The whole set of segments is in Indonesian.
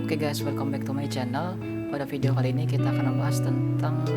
Oke guys, welcome back to my channel. Pada video kali ini kita akan membahas tentang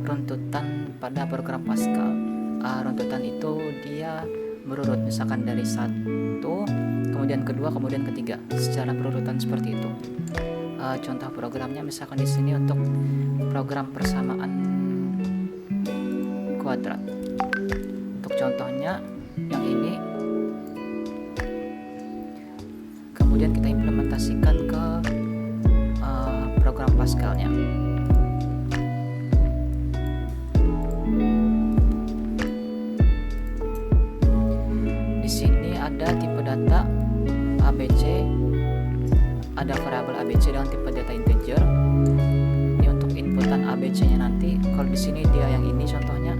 runtutan pada program Pascal. Runtutan itu dia berurut, misalkan dari satu, kemudian kedua, kemudian ketiga, secara berurutan seperti itu. Contoh programnya misalkan di sini untuk program persamaan kuadrat. Untuk contohnya yang ini, kemudian kita implementasikan ke program Pascalnya. Di sini ada tipe data ABC, ada variabel ABC dengan tipe data integer. Ini untuk inputan ABC-nya nanti. Kalau di sini dia yang ini contohnya.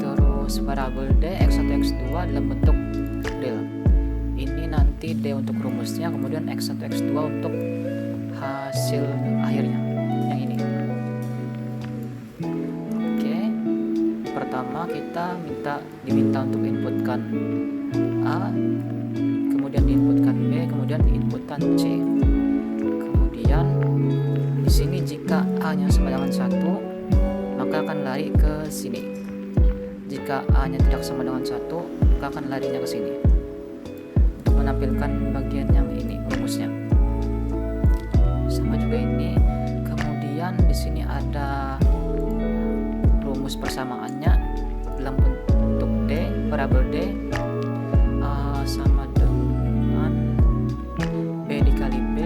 Terus variabel D x1 x2 dalam bentuk real. Ini nanti D untuk rumusnya, kemudian x1 x2 untuk hasil akhirnya yang ini. Oke, pertama kita diminta untuk inputkan A, kemudian diinputkan B, kemudian diinputkan C. Kemudian di sini jika A-nya sama dengan 1, maka akan lari ke sini. Jika A-nya tidak sama dengan 1, maka akan larinya ke sini. Untuk menampilkan bagian yang ini rumusnya. Sama juga ini. Kemudian di sini ada rumus persamaannya dalam bentuk D, variabel D sama dengan B dikali B.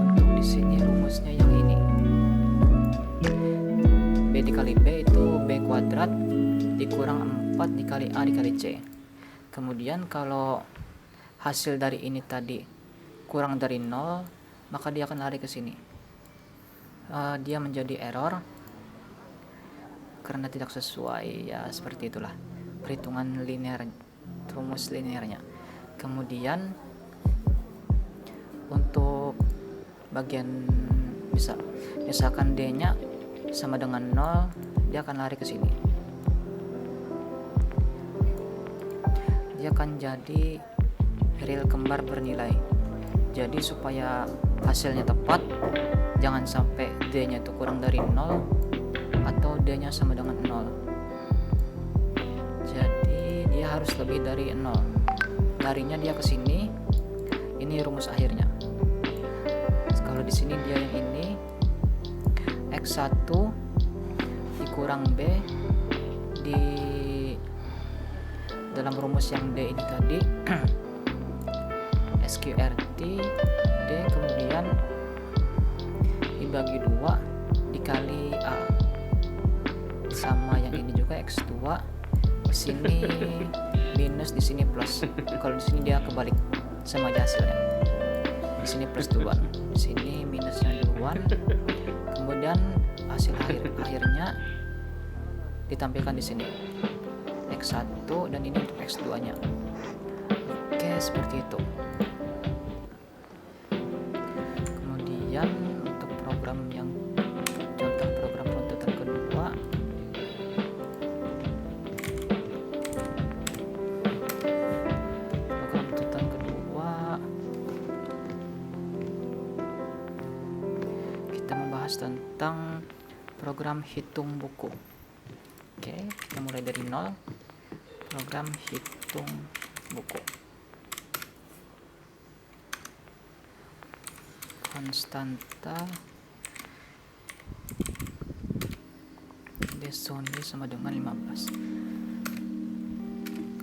Untuk di sini rumusnya yang ini. B dikali B itu B kuadrat dikurang 4 dikali A dikali C. Kemudian kalau hasil dari ini tadi kurang dari 0, maka dia akan lari ke sini. Dia menjadi error karena tidak sesuai, ya seperti itulah perhitungan linear, rumus linearnya. Kemudian untuk bagian misalkan D-nya sama dengan 0, dia akan lari ke sini. Dia akan jadi real kembar bernilai. Jadi supaya hasilnya tepat, jangan sampai D-nya itu kurang dari 0 atau D-nya sama dengan 0. Jadi dia harus lebih dari 0. Larinya dia ke sini. Ini rumus akhirnya. Kalau di sini dia yang ini, X1 dikurang B di dalam rumus yang D ini tadi SQRT D kemudian dibagi 2 dikali A, sama yang ini juga X2, di sini minus, di sini plus. Kalau di sini dia kebalik, sama aja hasilnya. Di sini plus duluan, di sini minusnya duluan. Kemudian hasil akhirnya ditampilkan di sini X1 dan ini untuk X2-nya. Oke, seperti itu. Kemudian untuk program yang contoh program runtutan kedua, kita membahas tentang program hitung buku. Oke, kita mulai dari 0. Program hitung buku. Konstanta Desoni sama dengan 15.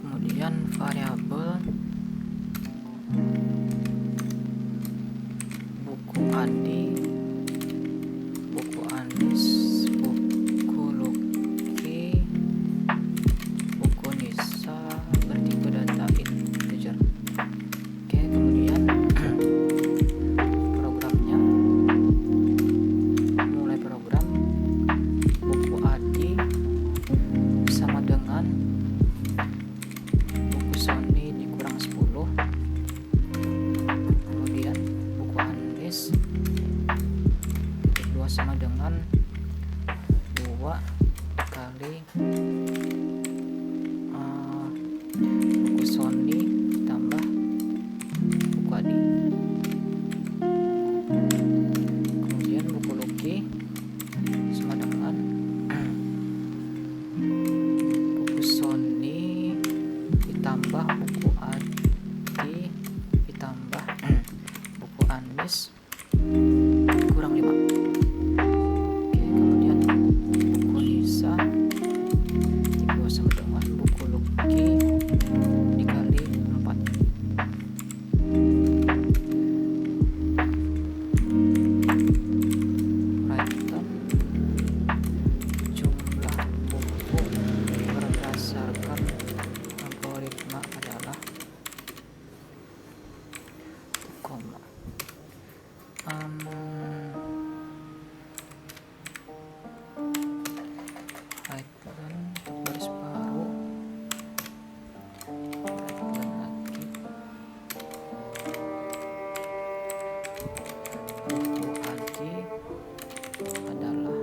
Kemudian variabel buku Adi, buku Anis, buku Luki, buku Nisa bertipe data integer. Oke, kemudian programnya, mulai program buku Adi sama dengan buku Sony dikurang koma. Right line untuk baris baru, right line lagi. Untuk adi adalah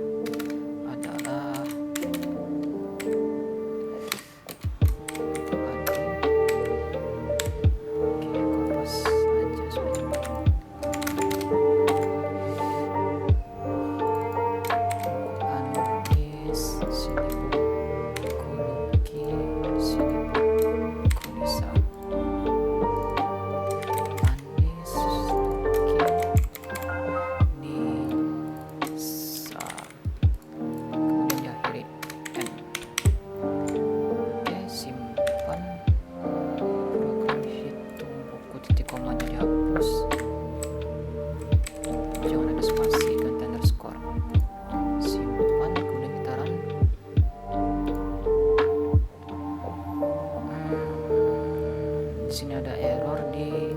sini ada error di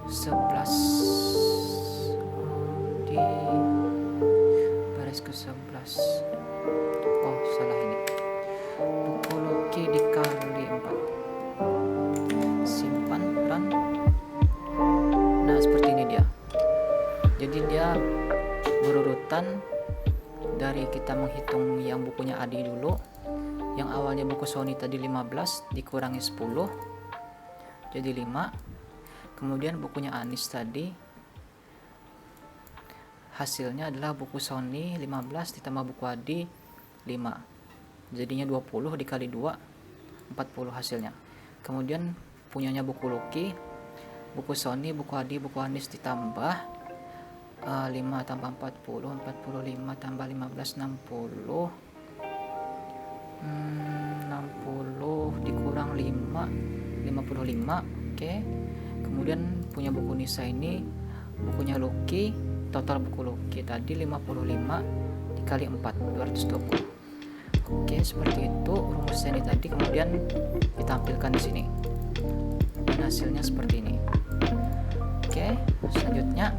11 di baris ke-11. Oh, salah ini. Buku Loki dikali 4. Simpan, run. Nah, seperti ini dia. Jadi dia berurutan dari kita menghitung yang bukunya Adi dulu. Yang awalnya buku Sony tadi 15 dikurangi 10 jadi 5. Kemudian bukunya Anis tadi hasilnya adalah buku Sony 15 ditambah buku Adi 5, jadinya 20 dikali 2 40 hasilnya. Kemudian punyanya buku Loki, buku Sony, buku Adi, buku Anis ditambah 5 tambah 40 45 tambah 15 60 dikurang 5 55. Oke. Kemudian punya buku Nisa ini, bukunya Loki, total buku Loki tadi 55 dikali 4 220. Oke, seperti itu rumusnya ini tadi. Kemudian ditampilkan di sini dan hasilnya seperti ini. Oke, selanjutnya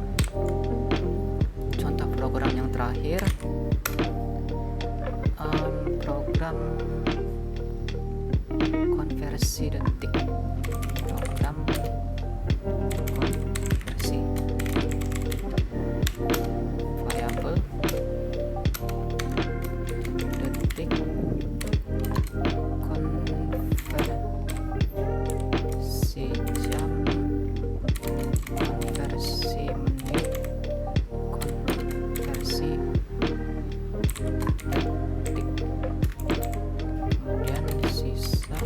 contoh program yang terakhir, program konversi detik. Program konversi variabel detik, konversi jam, konversi menit, konversi detik. Kemudian sisa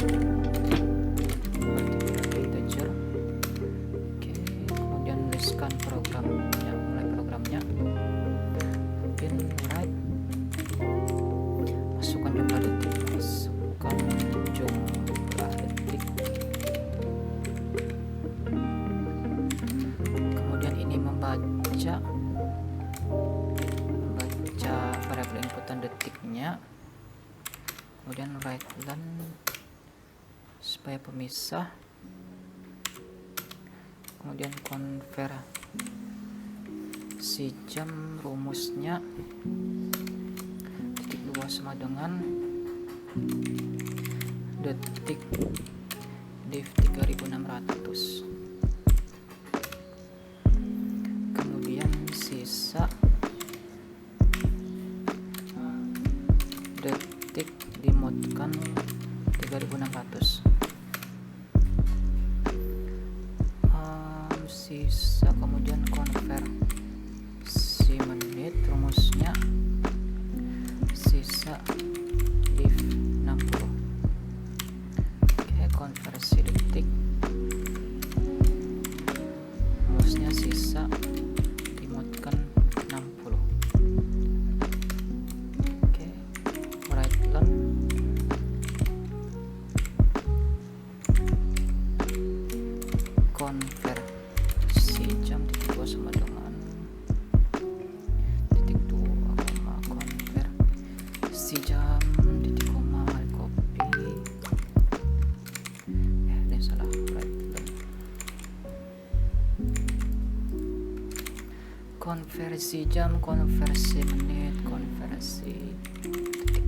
integer. Oke, kemudian listkan programnya, mulai programnya. Kemudian write, masukkan jumlah detik, masukkan jumlah detik. Kemudian ini membaca variabel inputan detiknya. Kemudian write len supaya pemisah. Kemudian konversi jam, rumusnya titik 2 sama dengan detik div 3600. Kemudian sisa detik dimodkan 3600. Sisa, kemudian konversi menit, rumusnya sisa div 60. Oke, konversi detik, rumusnya sisa dimodkan 60. Oke, write len konversi jam titik 2 sama dengan titik 2, konversi jam titik koma, copy. Ini salah, right len. konversi jam, konversi menit, konversi detik.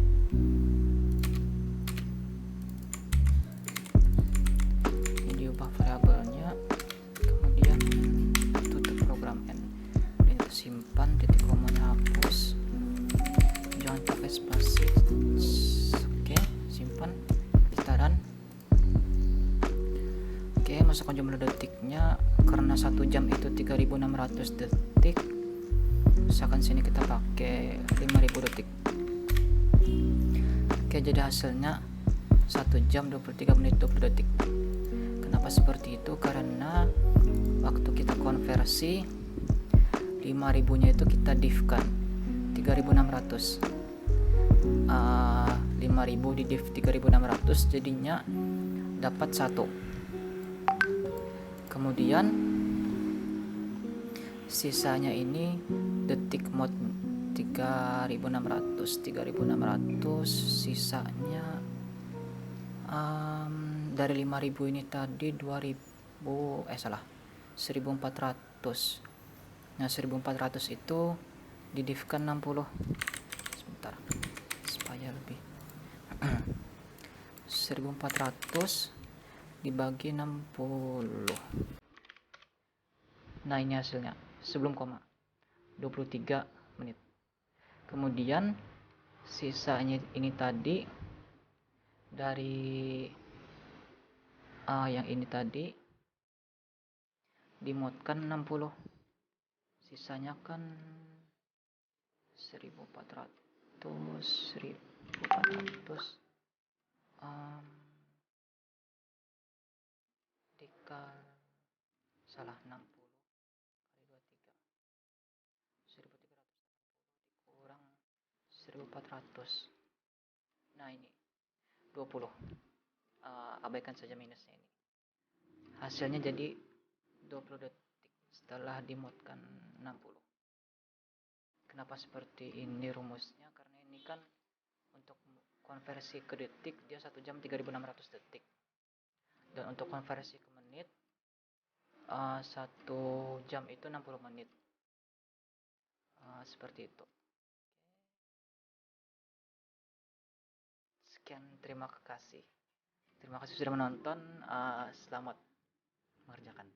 Ini diubah variabelnya, kemudian tutup program N, kemudian simpan, titik komanya hapus, jangan pakai spasi. Oke, simpan, kita run. Oke, masukkan jumlah detiknya. Karena 1 jam itu 3600 detik, misalkan sini kita pakai 5000 detik. Oke, jadi hasilnya 1 jam 23 menit 20 detik. Kenapa seperti itu? Karena waktu kita konversi 5000 nya itu kita div-kan 3600, 5000 di div 3600 jadinya dapat 1. Kemudian sisanya ini detik mode 3600 sisanya dari 5000 ini tadi 1400. Nah, 1400 itu didivkan 60. Sebentar supaya lebih 1400 dibagi 60. Nah, ini hasilnya sebelum koma 23 menit. Kemudian sisanya ini tadi dari yang ini tadi dimodkan 60. Sisanya kan 1400 dikal salah 60 kali 23 1380 dikurang 1400. Nah, ini 20. Abaikan saja minusnya ini. Hasilnya jadi 20 detik setelah dimodkan 60. Kenapa seperti ini rumusnya? Karena ini kan untuk konversi ke detik dia 1 jam 3600 detik. Dan untuk konversi ke menit 1 jam itu 60 menit. Seperti itu. Sekian, terima kasih. Terima kasih sudah menonton. Selamat mengerjakan.